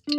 We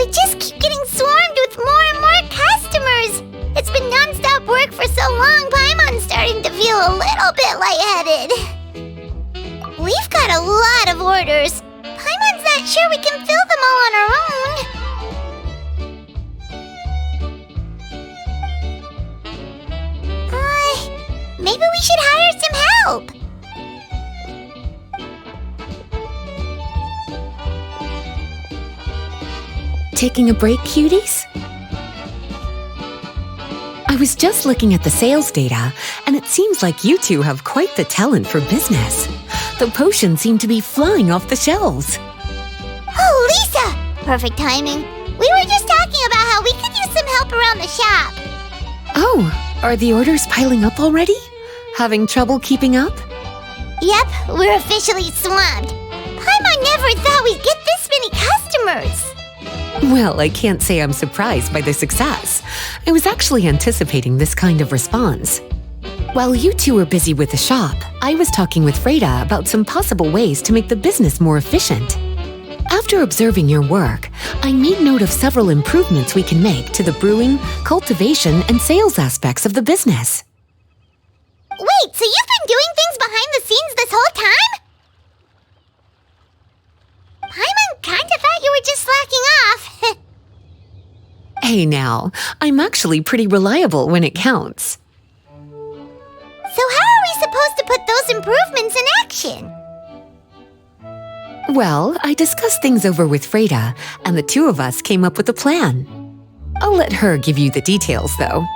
just keep getting swarmed with more and more customers. It's been non-stop work for so long, Paimon's starting to feel a little bit lightheaded. We've got a lot of orders. Paimon's not sure we can fill them all on our own. Maybe we should hire some help. Taking a break, cuties? I was just looking at the sales data, and it seems like you two have quite the talent for business. The potions seem to be flying off the shelves. Oh, Lisa! Perfect timing. We were just talking about how we could use some help around the shop. Oh, are the orders piling up already? Having trouble keeping up? Yep, we're officially swamped. Paimon never thought we'd get this many customers. Well, I can't say I'm surprised by the success. I was actually anticipating this kind of response. While you two were busy with the shop, I was talking with Freda about some possible ways to make the business more efficient. After observing your work, I made note of several improvements we can make to the brewing, cultivation, and sales aspects of the business. Wait, so you've been doing things behind the scenes this whole time? Paimon kinda thought you were just slacking off. Hey now, I'm actually pretty reliable when it counts. So how are we supposed to put those improvements in action? Well, I discussed things over with Freda, and the two of us came up with a plan. I'll let her give you the details, though.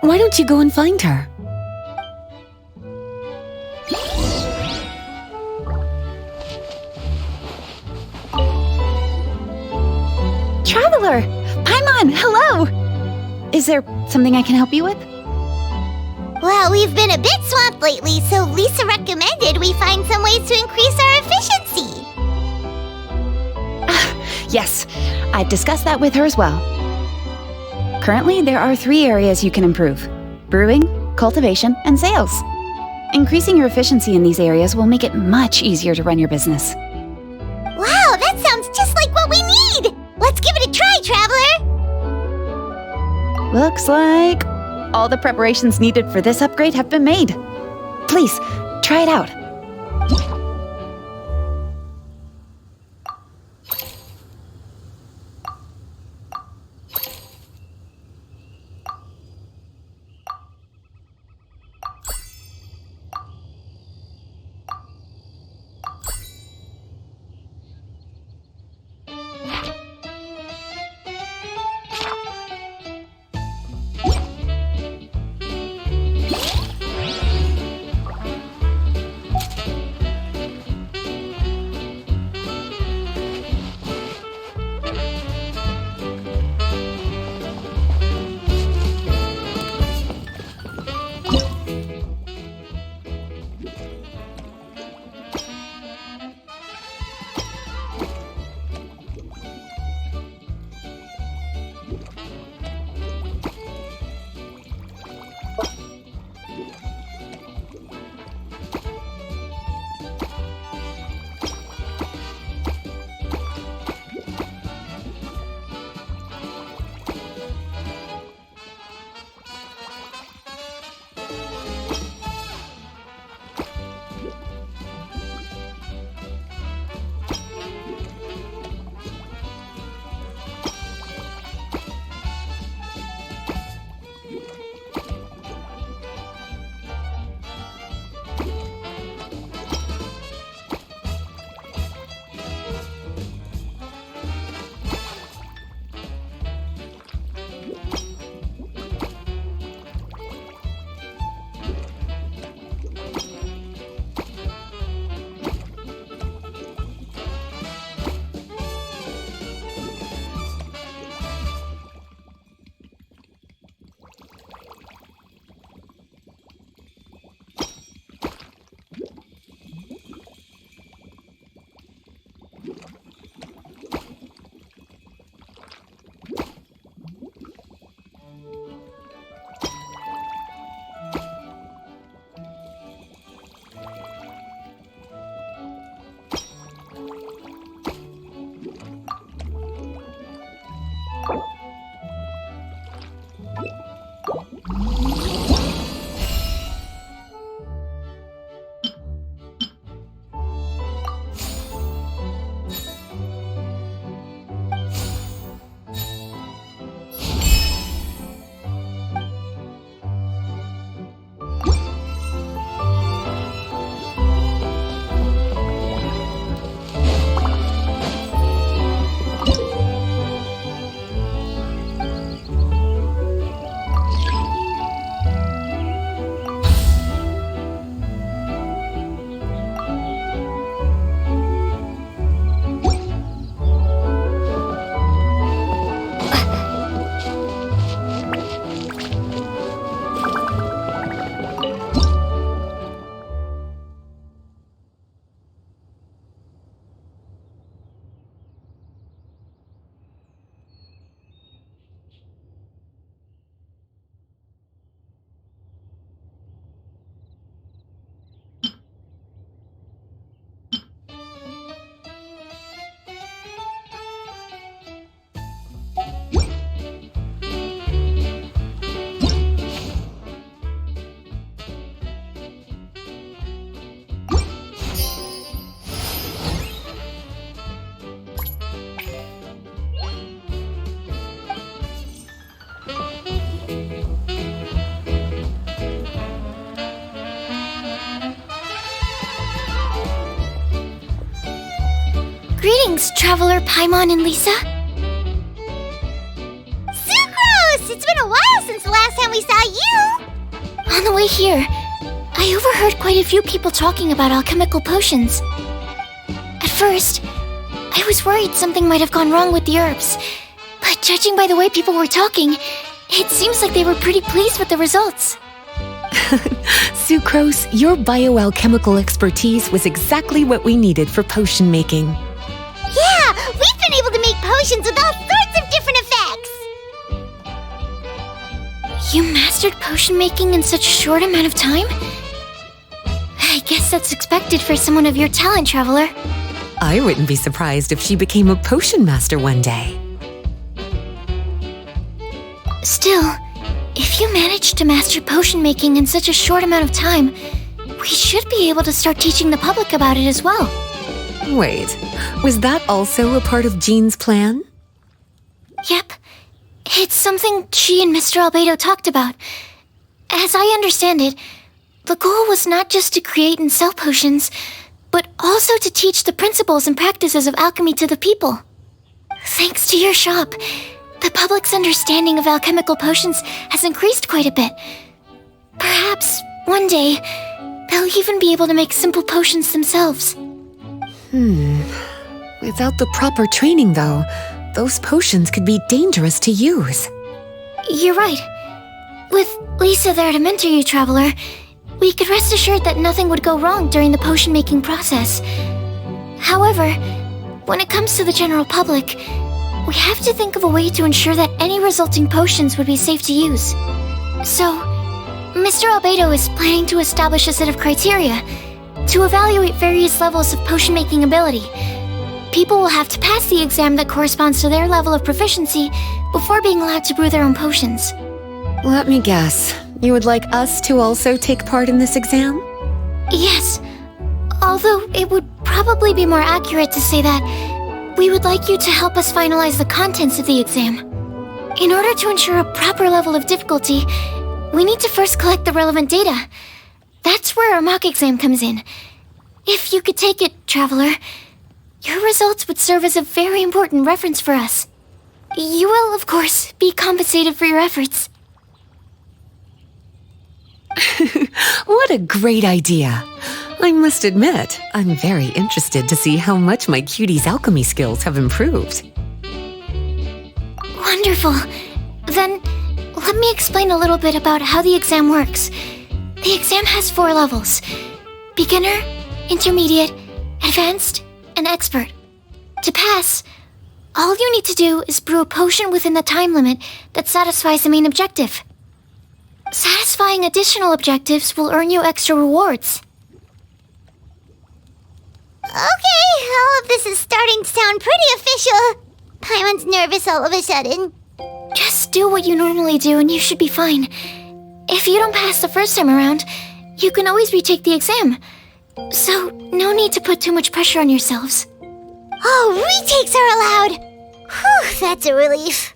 Why don't you go and find her? Traveler! Paimon, hello! Is there something I can help you with? Well, we've been a bit swamped lately, so Lisa recommended we find some ways to increase our efficiency. Yes, I've discussed that with her as well. Currently, there are 3 areas you can improve: brewing, cultivation, and sales. Increasing your efficiency in these areas will make it much easier to run your business. Wow, that sounds just like what we need! Let's give it a try, Traveler! Looks like all the preparations needed for this upgrade have been made. Please, try it out. Greetings, Traveler, Paimon, and Lisa. Sucrose! It's been a while since the last time we saw you! On the way here, I overheard quite a few people talking about alchemical potions. At first, I was worried something might have gone wrong with the herbs, but judging by the way people were talking, it seems like they were pretty pleased with the results. Sucrose, your bioalchemical expertise was exactly what we needed for potion making. Yeah, we've been able to make potions with all sorts of different effects! You mastered potion making in such a short amount of time? I guess that's expected for someone of your talent, Traveler. I wouldn't be surprised if she became a potion master one day. Still, if you managed to master potion making in such a short amount of time, we should be able to start teaching the public about it as well. Wait, was that also a part of Jean's plan? Yep. It's something she and Mr. Albedo talked about. As I understand it, the goal was not just to create and sell potions, but also to teach the principles and practices of alchemy to the people. Thanks to your shop, the public's understanding of alchemical potions has increased quite a bit. Perhaps, one day, they'll even be able to make simple potions themselves. Without the proper training, though, those potions could be dangerous to use. You're right. With Lisa there to mentor you, Traveler, we could rest assured that nothing would go wrong during the potion-making process. However, when it comes to the general public, we have to think of a way to ensure that any resulting potions would be safe to use. So, Mr. Albedo is planning to establish a set of criteria to evaluate various levels of potion-making ability. People will have to pass the exam that corresponds to their level of proficiency before being allowed to brew their own potions. Let me guess. You would like us to also take part in this exam? Yes, although it would probably be more accurate to say that we would like you to help us finalize the contents of the exam. In order to ensure a proper level of difficulty, we need to first collect the relevant data. That's where our mock exam comes in. If you could take it, Traveler, your results would serve as a very important reference for us. You will, of course, be compensated for your efforts. What a great idea! I must admit, I'm very interested to see how much my cutie's alchemy skills have improved. Wonderful. Then, let me explain a little bit about how the exam works. The exam has 4 levels: beginner, intermediate, advanced, and expert. To pass, all you need to do is brew a potion within the time limit that satisfies the main objective. Satisfying additional objectives will earn you extra rewards. Okay, all of this is starting to sound pretty official. Paimon's nervous all of a sudden. Just do what you normally do and you should be fine. If you don't pass the first time around, you can always retake the exam. So, no need to put too much pressure on yourselves. Oh, retakes are allowed! Whew, that's a relief.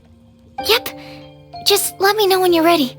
Yep. Just let me know when you're ready.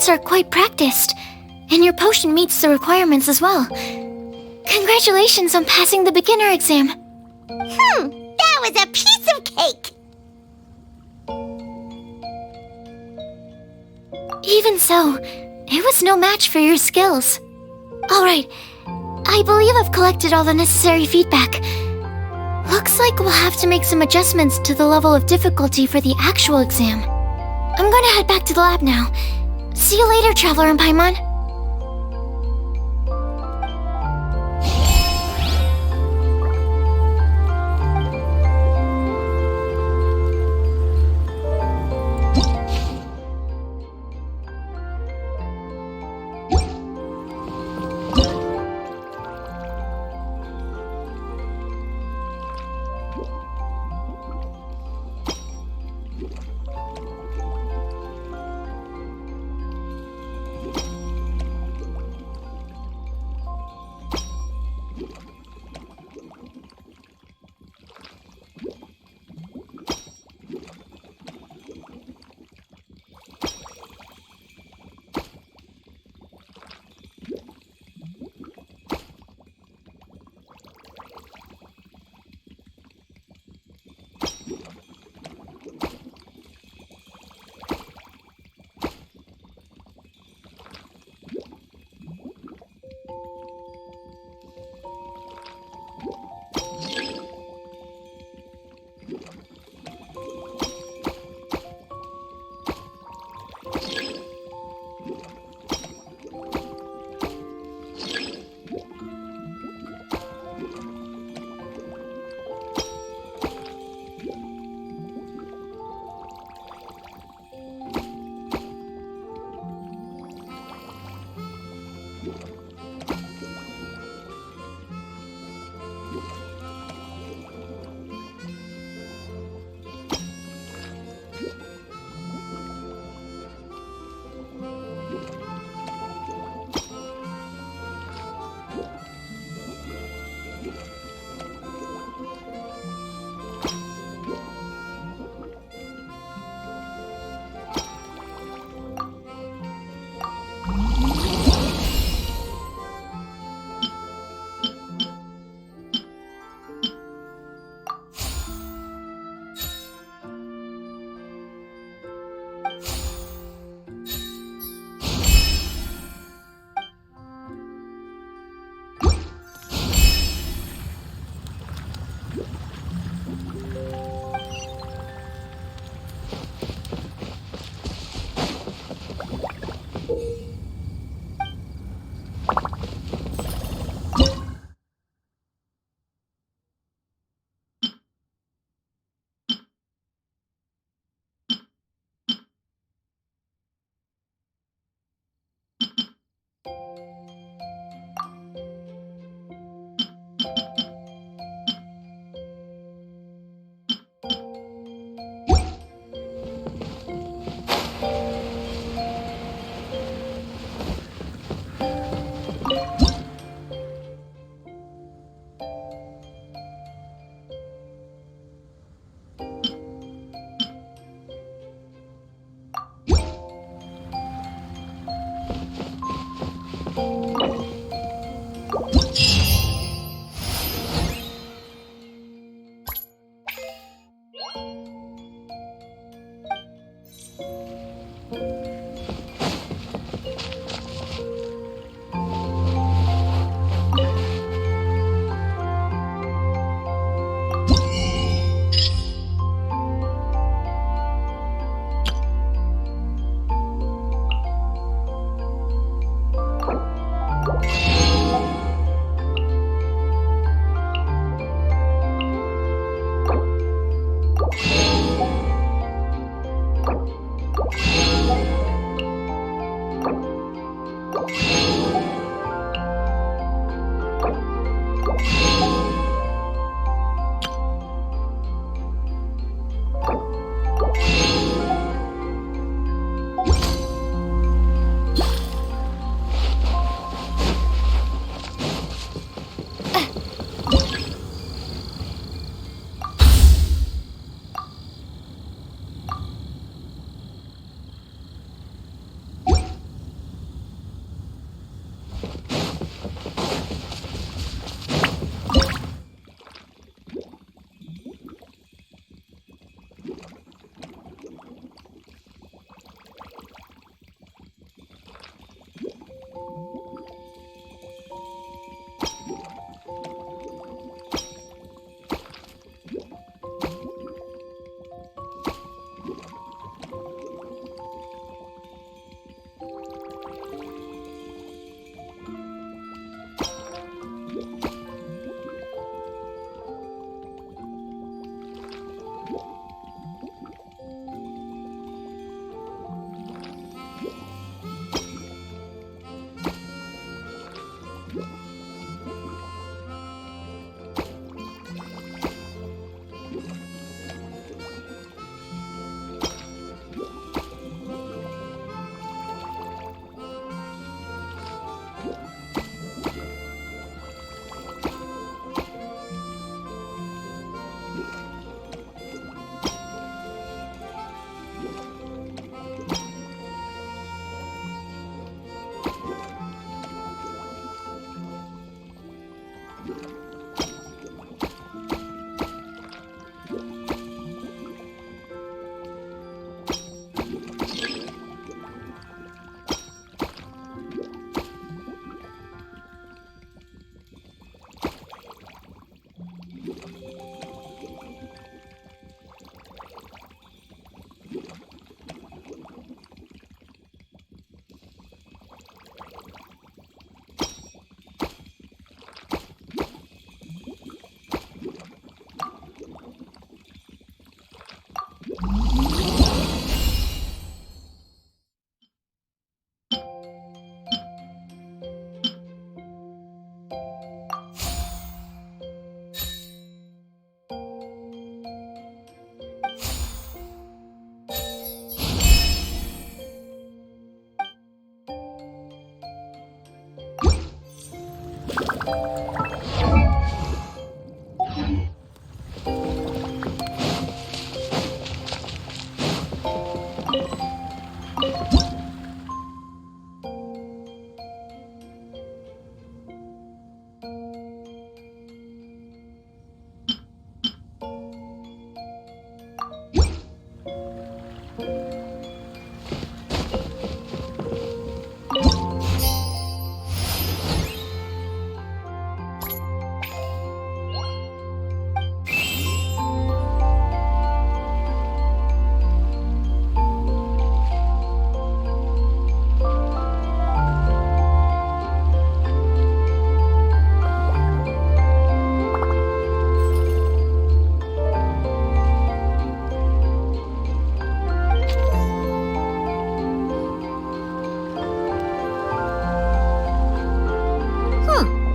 students are quite practiced, and your potion meets the requirements as well. Congratulations on passing the beginner exam. That was a piece of cake! Even so, it was no match for your skills. Alright, I believe I've collected all the necessary feedback. Looks like we'll have to make some adjustments to the level of difficulty for the actual exam. I'm gonna head back to the lab now. See you later, Traveler and Paimon.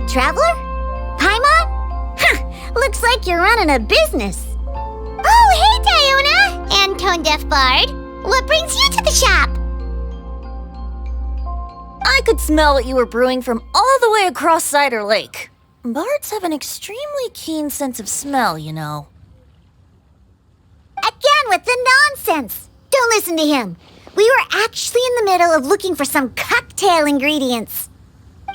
Traveler? Paimon? Huh, looks like you're running a business. Oh, hey, Diona! And Tone Deaf Bard. What brings you to the shop? I could smell what you were brewing from all the way across Cider Lake. Bards have an extremely keen sense of smell, you know. Again with the nonsense. Don't listen to him. We were actually in the middle of looking for some cocktail ingredients.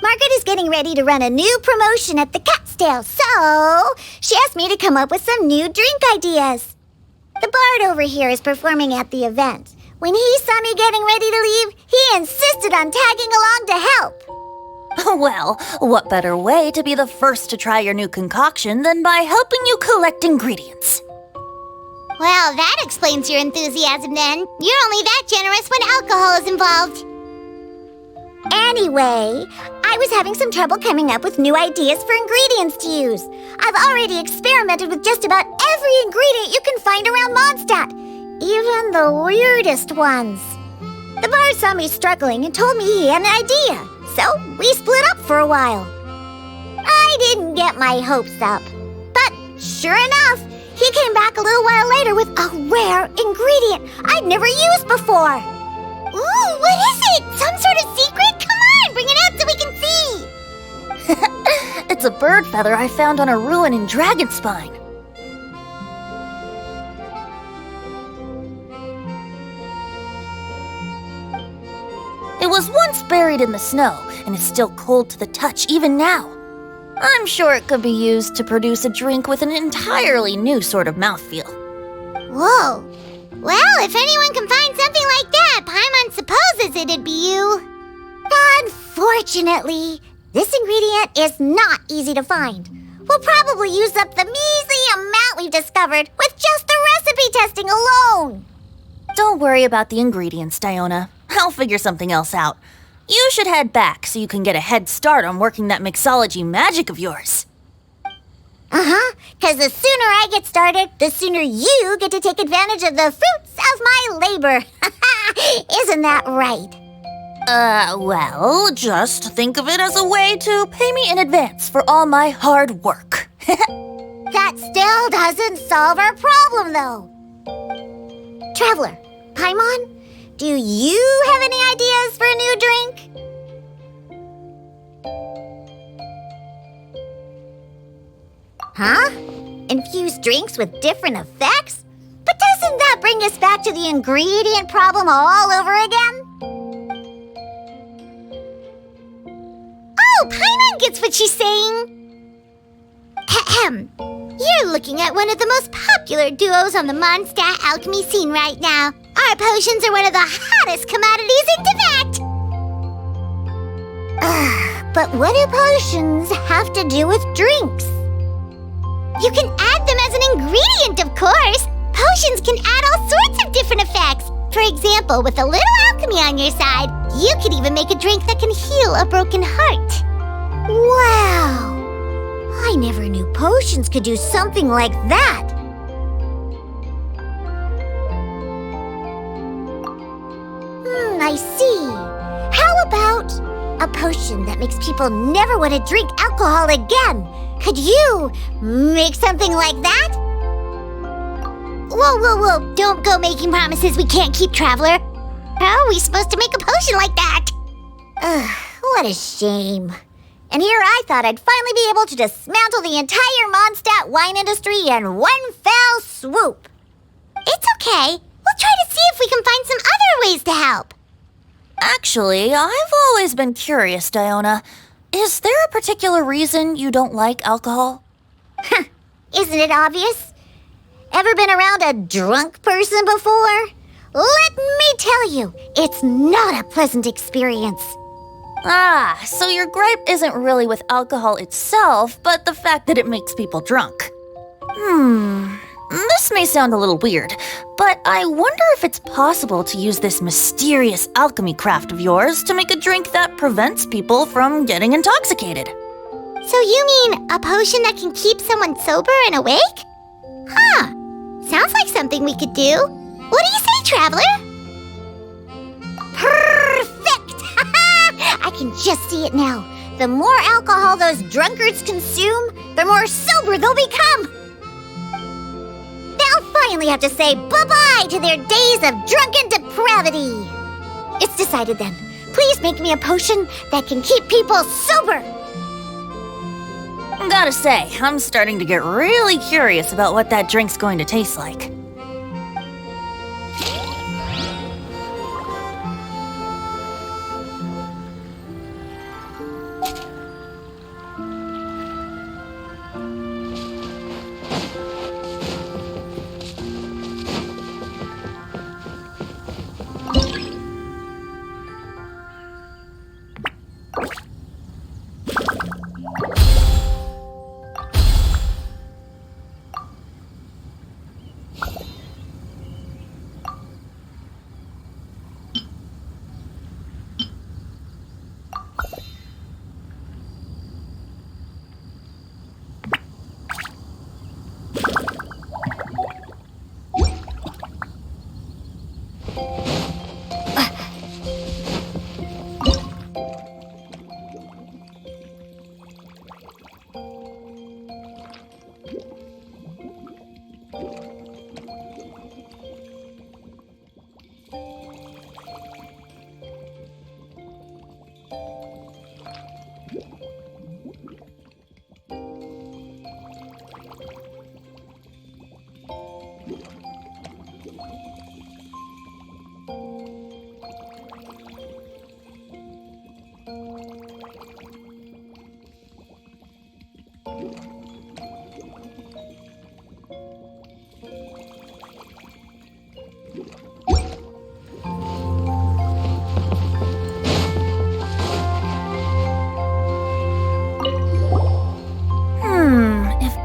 Margaret is getting ready to run a new promotion at the Cat's Tail, so she asked me to come up with some new drink ideas. The bard over here is performing at the event. When he saw me getting ready to leave, he insisted on tagging along to help. Well, what better way to be the first to try your new concoction than by helping you collect ingredients? Well, that explains your enthusiasm then. You're only that generous when alcohol is involved. Anyway, I was having some trouble coming up with new ideas for ingredients to use. I've already experimented with just about every ingredient you can find around Mondstadt, even the weirdest ones. The bard saw me struggling and told me he had an idea, so we split up for a while. I didn't get my hopes up, but sure enough, he came back a little while later with a rare ingredient I'd never used before. Ooh, what is it? Some sort of secret? Come on, bring it out so we can see. It's a bird feather I found on a ruin in Dragonspine. It was once buried in the snow and is still cold to the touch even now. I'm sure it could be used to produce a drink with an entirely new sort of mouthfeel. Whoa. Well, if anyone can find something like that, Paimon supposes it'd be you. Unfortunately, this ingredient is not easy to find. We'll probably use up the measly amount we've discovered with just the recipe testing alone. Don't worry about the ingredients, Diona. I'll figure something else out. You should head back so you can get a head start on working that mixology magic of yours. Because the sooner I get started, the sooner you get to take advantage of the fruits of my labor. Isn't that right? Well, just think of it as a way to pay me in advance for all my hard work. That still doesn't solve our problem, though. Traveler, Paimon, do you have any ideas for a new drink? Huh? Infused drinks with different effects? But doesn't that bring us back to the ingredient problem all over again? Oh, Paimon gets what she's saying. Ahem. You're looking at one of the most popular duos on the Mondstadt alchemy scene right now. Our potions are one of the hottest commodities in Tibet! But what do potions have to do with drinks? You can add them as an ingredient, of course! Potions can add all sorts of different effects. For example, with a little alchemy on your side, you could even make a drink that can heal a broken heart. Wow! I never knew potions could do something like that. I see. How about a potion that makes people never want to drink alcohol again? Could you make something like that? Whoa, don't go making promises we can't keep, Traveler. How are we supposed to make a potion like that? Ugh, what a shame. And here I thought I'd finally be able to dismantle the entire Mondstadt wine industry in one fell swoop. It's okay. We'll try to see if we can find some other ways to help. Actually, I've always been curious, Diona. Is there a particular reason you don't like alcohol? Isn't it obvious? Ever been around a drunk person before? Let me tell you, it's not a pleasant experience. Ah, so your gripe isn't really with alcohol itself, but the fact that it makes people drunk. This may sound a little weird, but I wonder if it's possible to use this mysterious alchemy craft of yours to make a drink that prevents people from getting intoxicated. So you mean a potion that can keep someone sober and awake? Huh. Sounds like something we could do. What do you say, Traveler? Perfect! I can just see it now. The more alcohol those drunkards consume, the more sober they'll become. They'll finally have to say bye-bye to their days of drunken depravity. It's decided then. Please make me a potion that can keep people sober. Gotta say, I'm starting to get really curious about what that drink's going to taste like.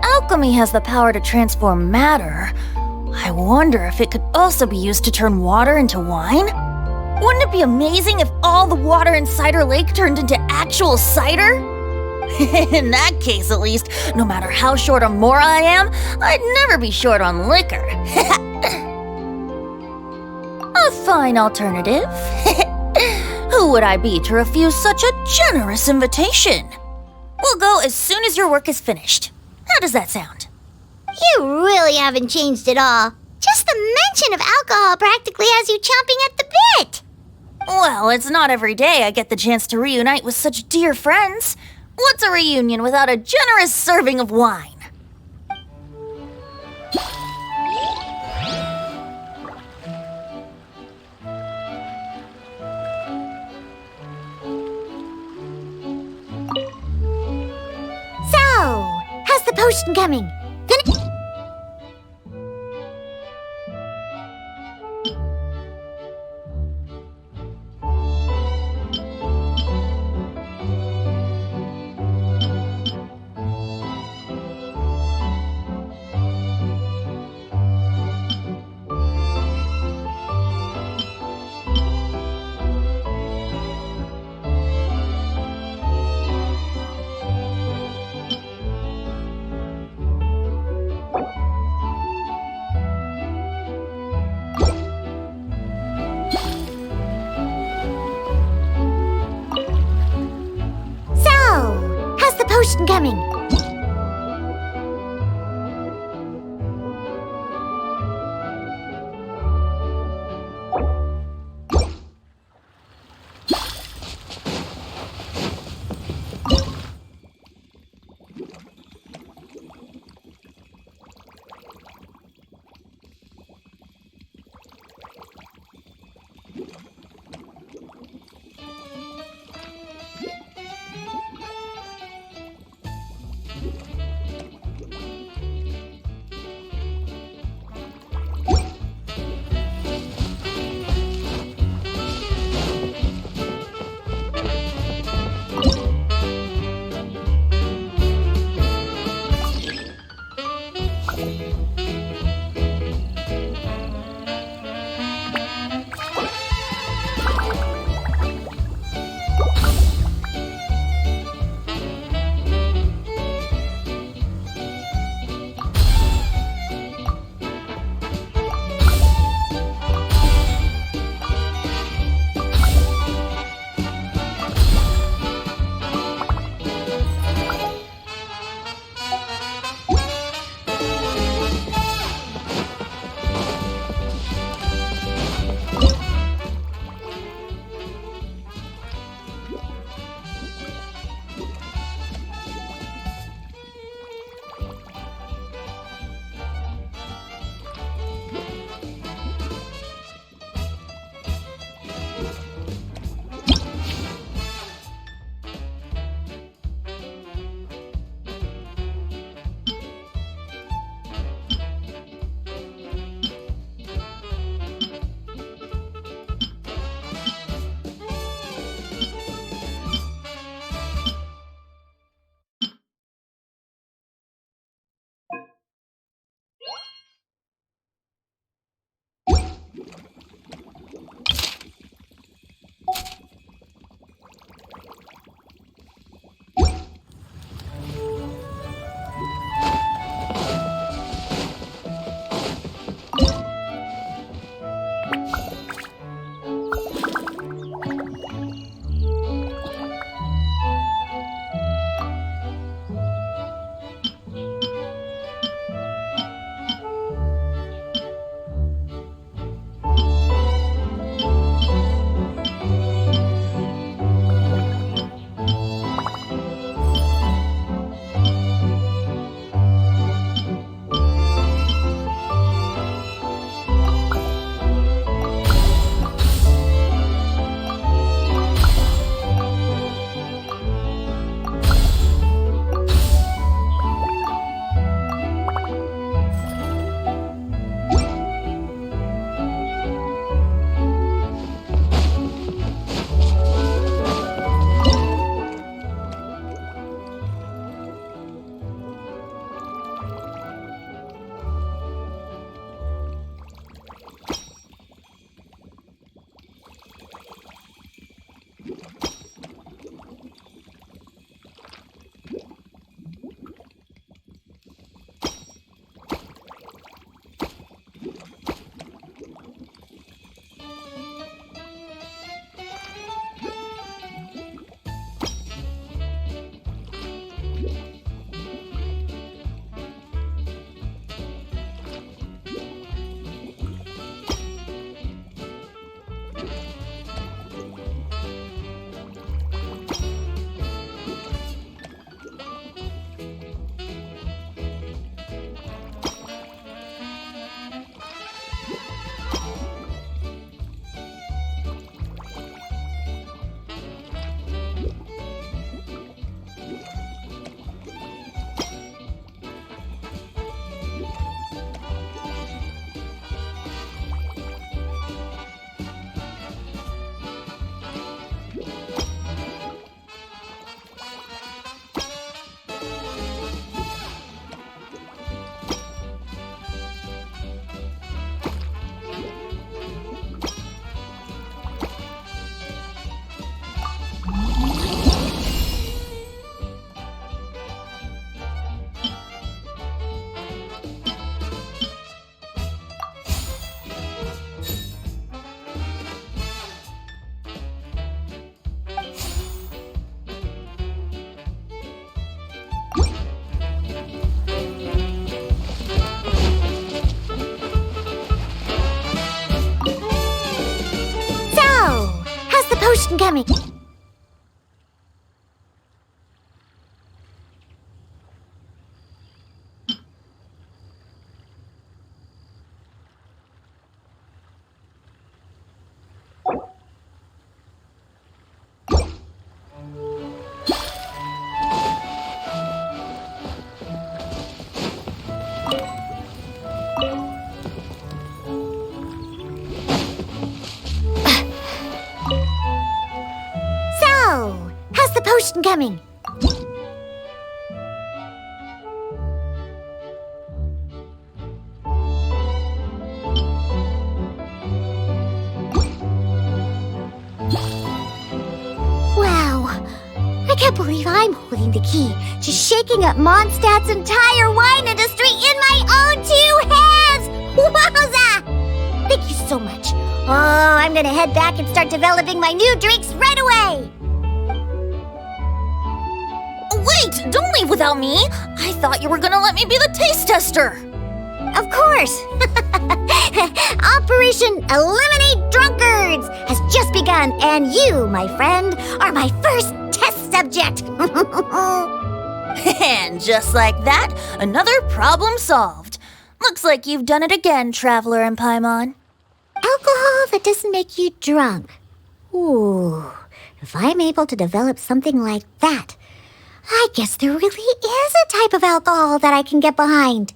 Alchemy has the power to transform matter. I wonder if it could also be used to turn water into wine? Wouldn't it be amazing if all the water in Cider Lake turned into actual cider? In that case, at least, no matter how short on Mora I am, I'd never be short on liquor. A fine alternative. Who would I be to refuse such a generous invitation? We'll go as soon as your work is finished. How does that sound? You really haven't changed at all. Just the mention of alcohol practically has you chomping at the bit. Well, it's not every day I get the chance to reunite with such dear friends. What's a reunion without a generous serving of wine? So, has the potion coming? So, how's the potion coming? potion coming? So, how's the potion coming? Wow, I can't believe I'm holding the key to shaking up Mondstadt's entire wine industry in my own two hands! Wowza! Thank you so much. Oh, I'm gonna head back and start developing my new drinks right away! Wait, don't leave without me. I thought you were gonna let me be the taste tester. Of course! Operation Eliminate Drunkards has just begun, and you, my friend, are my first test subject! And just like that, another problem solved. Looks like you've done it again, Traveler and Paimon. Alcohol that doesn't make you drunk. Ooh, if I'm able to develop something like that, I guess there really is a type of alcohol that I can get behind.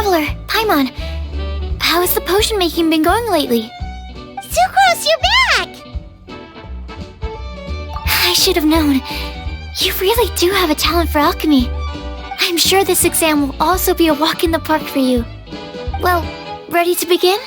Traveler, Paimon, how has the potion making been going lately? Sucrose, you're back! I should have known. You really do have a talent for alchemy. I'm sure this exam will also be a walk in the park for you. Well, ready to begin?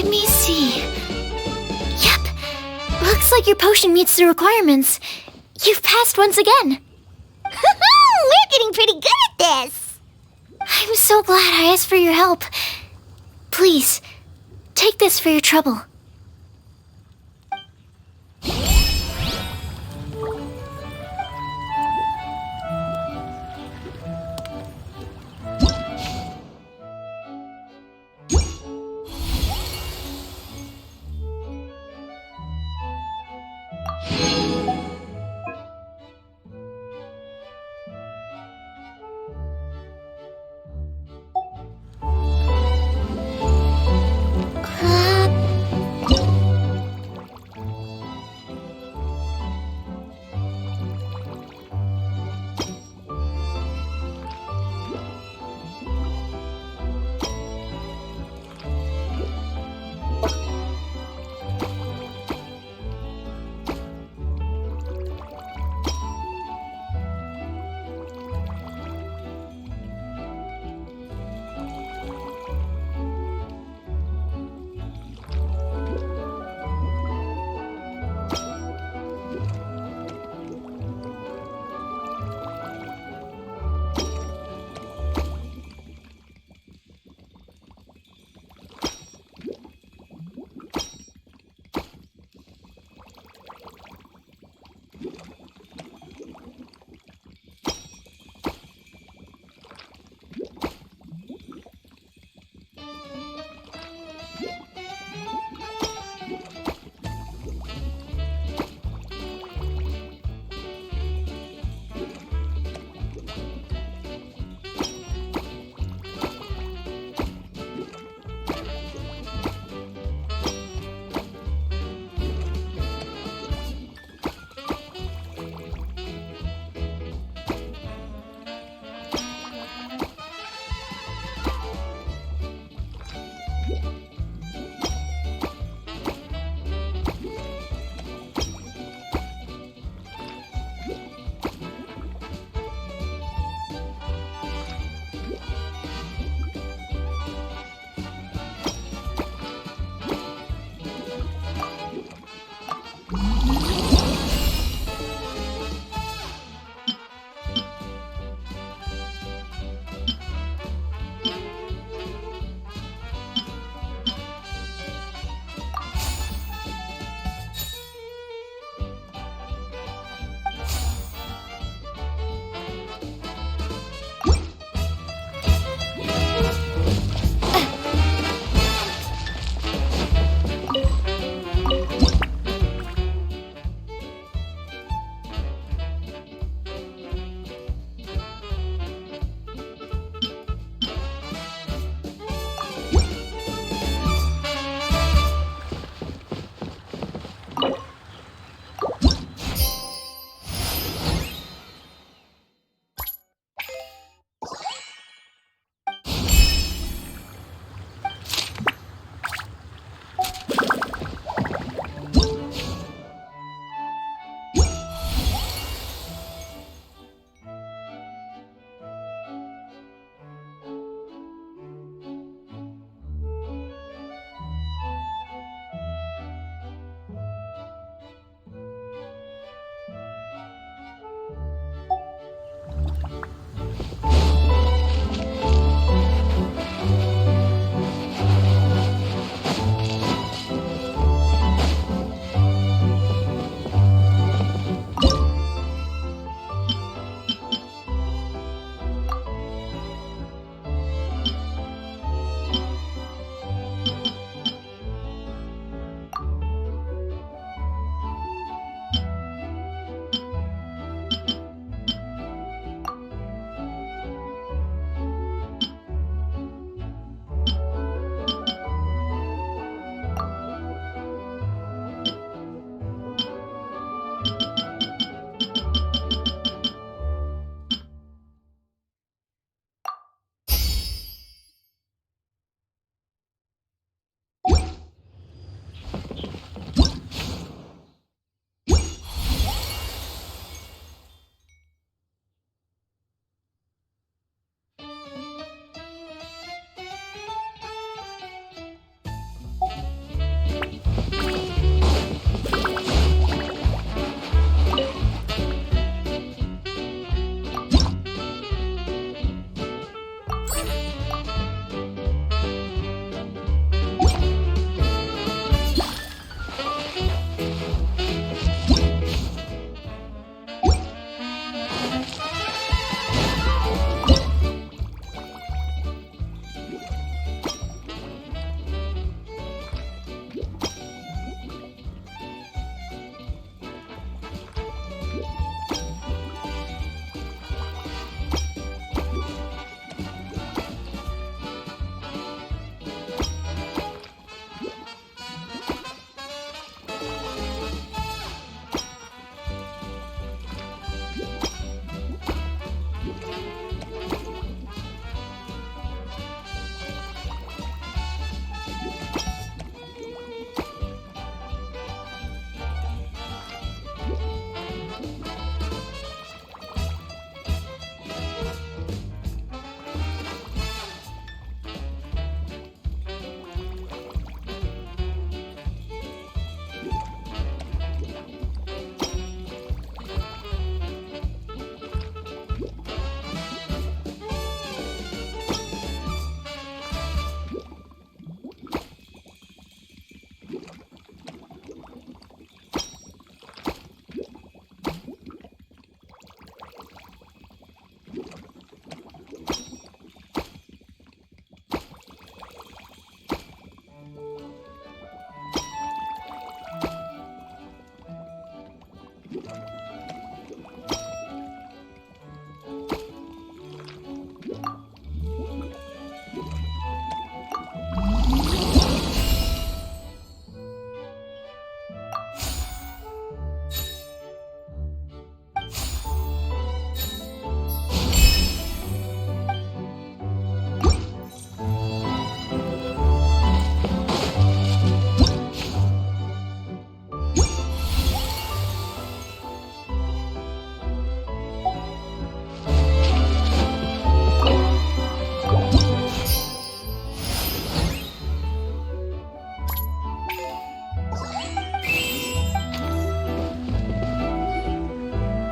Let me see. Yep. Looks like your potion meets the requirements. You've passed once again. We're getting pretty good at this! I'm so glad I asked for your help. Please, take this for your trouble.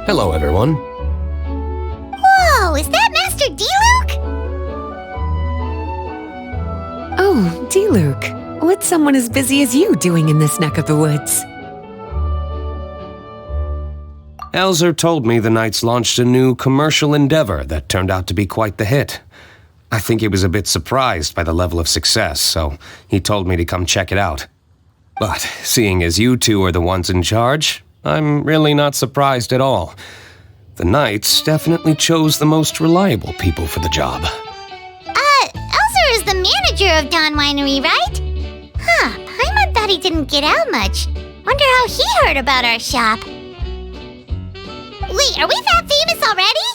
Hello, everyone. Whoa, is that Master D-Luke? Oh, D-Luke, what's someone as busy as you doing in this neck of the woods? Elzer told me the Knights launched a new commercial endeavor that turned out to be quite the hit. I think he was a bit surprised by the level of success, so he told me to come check it out. But seeing as you two are the ones in charge, I'm really not surprised at all. The Knights definitely chose the most reliable people for the job. Elzer is the manager of Dawn Winery, right? Huh, Paimon thought he didn't get out much. Wonder how he heard about our shop. Wait, are we that famous already?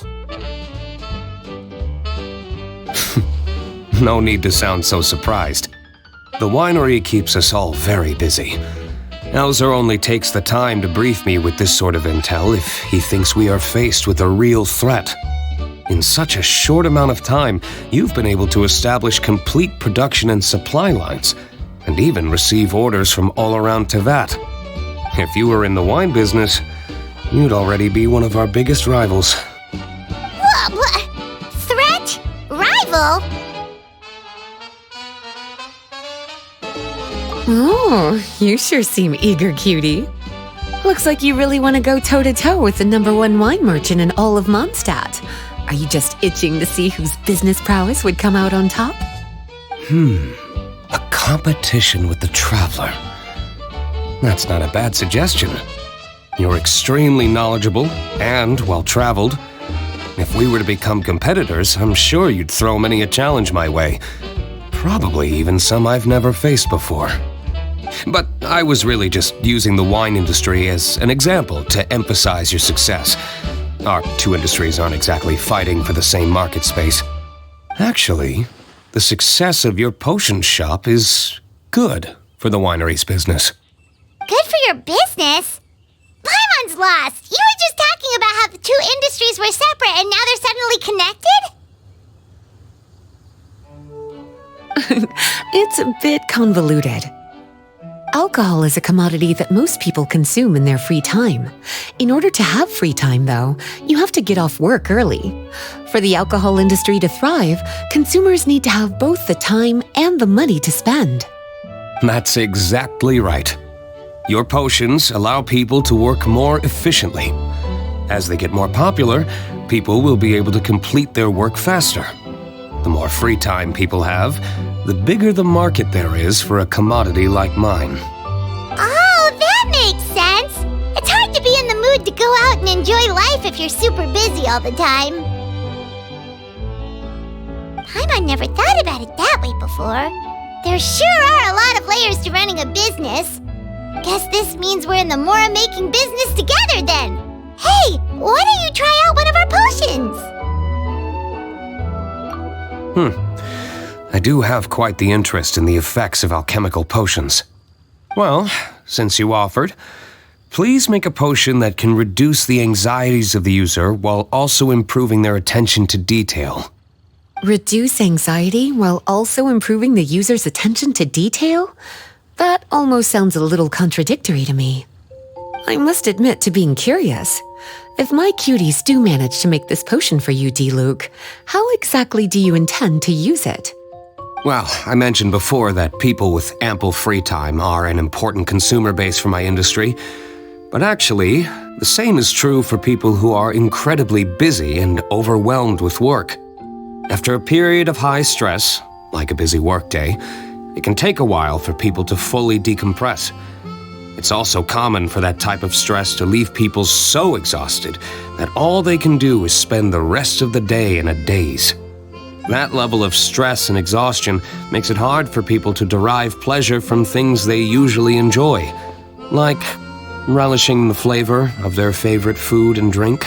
No need to sound so surprised. The winery keeps us all very busy. Elzer only takes the time to brief me with this sort of intel if he thinks we are faced with a real threat. In such a short amount of time, you've been able to establish complete production and supply lines, and even receive orders from all around Teyvat. If you were in the wine business, you'd already be one of our biggest rivals. What? Threat? Rival? Oh, you sure seem eager, cutie. Looks like you really want to go toe-to-toe with the #1 wine merchant in all of Mondstadt. Are you just itching to see whose business prowess would come out on top? A competition with the Traveler. That's not a bad suggestion. You're extremely knowledgeable and well-traveled. If we were to become competitors, I'm sure you'd throw many a challenge my way. Probably even some I've never faced before. But I was really just using the wine industry as an example to emphasize your success. Our two industries aren't exactly fighting for the same market space. Actually, the success of your potion shop is good for the winery's business. Good for your business? Paimon's lost! You were just talking about how the two industries were separate and now they're suddenly connected? It's a bit convoluted. Alcohol is a commodity that most people consume in their free time. In order to have free time, though, you have to get off work early. For the alcohol industry to thrive, consumers need to have both the time and the money to spend. That's exactly right. Your potions allow people to work more efficiently. As they get more popular, people will be able to complete their work faster. The more free time people have, the bigger the market there is for a commodity like mine. Oh, that makes sense! It's hard to be in the mood to go out and enjoy life if you're super busy all the time. Paimon never thought about it that way before. There sure are a lot of layers to running a business. Guess this means we're in the Mora-making business together then. Hey, why don't you try out one of our potions? I do have quite the interest in the effects of alchemical potions. Well, since you offered, please make a potion that can reduce the anxieties of the user while also improving their attention to detail. Reduce anxiety while also improving the user's attention to detail? That almost sounds a little contradictory to me. I must admit to being curious. If my cuties do manage to make this potion for you, D-Luke, how exactly do you intend to use it? Well, I mentioned before that people with ample free time are an important consumer base for my industry. But actually, the same is true for people who are incredibly busy and overwhelmed with work. After a period of high stress, like a busy workday, it can take a while for people to fully decompress. It's also common for that type of stress to leave people so exhausted that all they can do is spend the rest of the day in a daze. That level of stress and exhaustion makes it hard for people to derive pleasure from things they usually enjoy, like relishing the flavor of their favorite food and drink.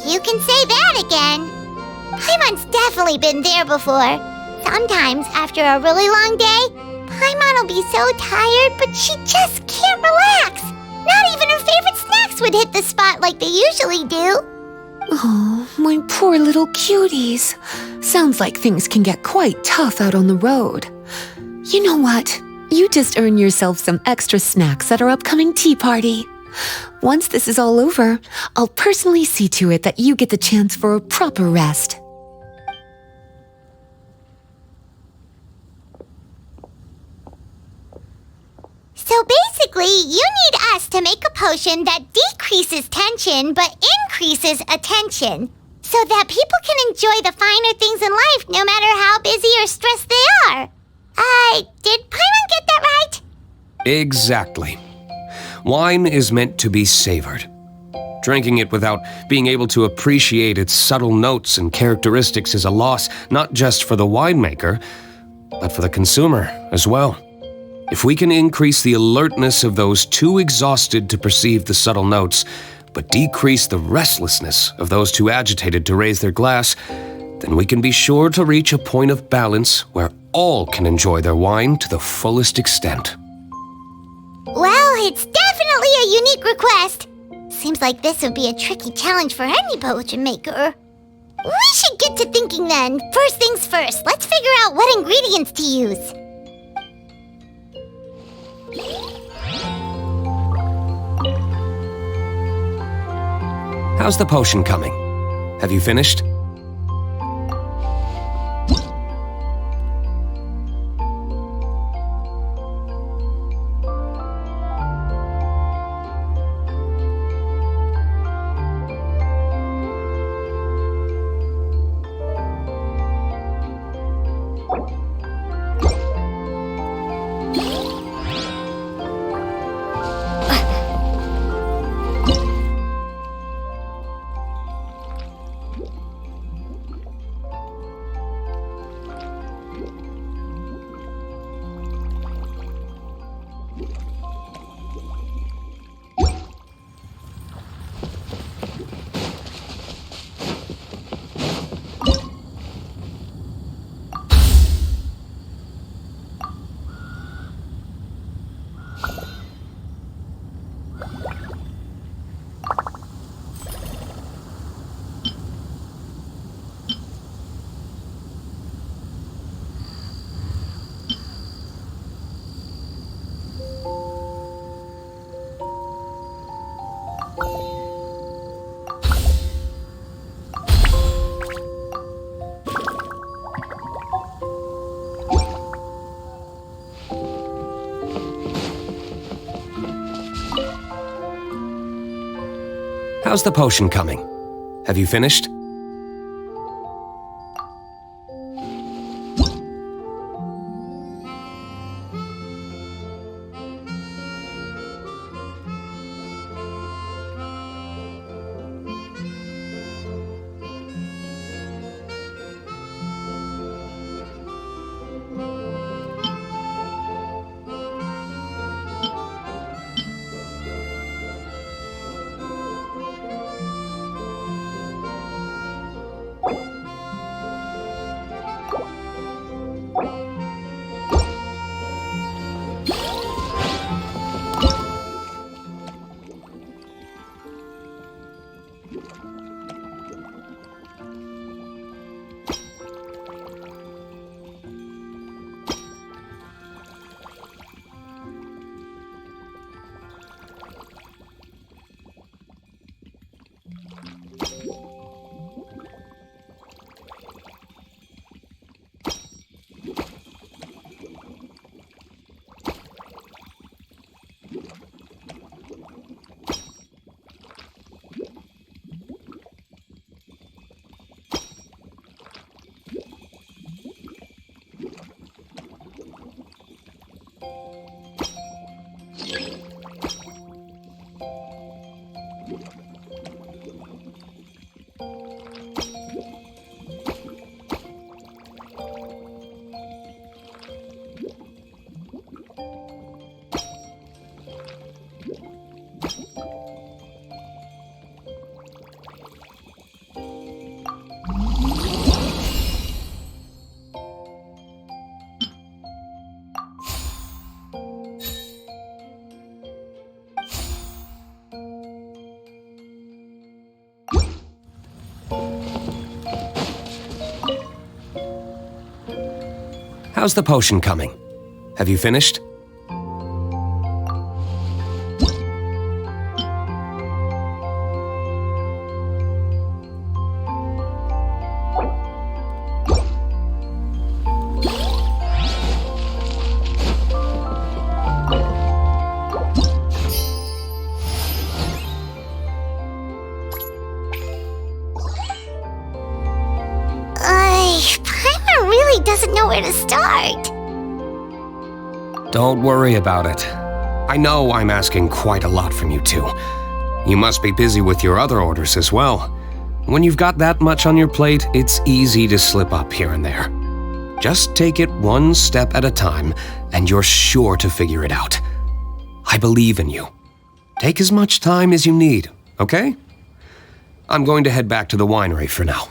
You can say that again. Paimon's definitely been there before. Sometimes, after a really long day, Paimon will be so tired, but she just can't relax. Not even her favorite snacks would hit the spot like they usually do. Oh, my poor little cuties. Sounds like things can get quite tough out on the road. You know what? You just earn yourself some extra snacks at our upcoming tea party. Once this is all over, I'll personally see to it that you get the chance for a proper rest. So basically, you need us to make a potion that decreases tension but increases attention, so that people can enjoy the finer things in life no matter how busy or stressed they are. Did Paimon get that right? Exactly. Wine is meant to be savored. Drinking it without being able to appreciate its subtle notes and characteristics is a loss not just for the winemaker, but for the consumer as well. If we can increase the alertness of those too exhausted to perceive the subtle notes, but decrease the restlessness of those too agitated to raise their glass, then we can be sure to reach a point of balance where all can enjoy their wine to the fullest extent. Well, it's definitely a unique request. Seems like this would be a tricky challenge for any potion maker. We should get to thinking then. First things first, let's figure out what ingredients to use. How's the potion coming? Have you finished? How's the potion coming? Have you finished? How's the potion coming? Have you finished? to know where to start. Don't worry about it. I know I'm asking quite a lot from you two. You must be busy with your other orders as well. When you've got that much on your plate, it's easy to slip up here and there. Just take it one step at a time, and you're sure to figure it out. I believe in you. Take as much time as you need, okay? I'm going to head back to the winery for now.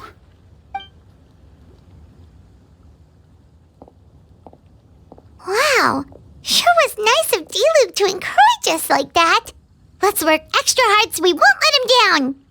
Wow, sure was nice of D-Loop to encourage us like that. Let's work extra hard so we won't let him down.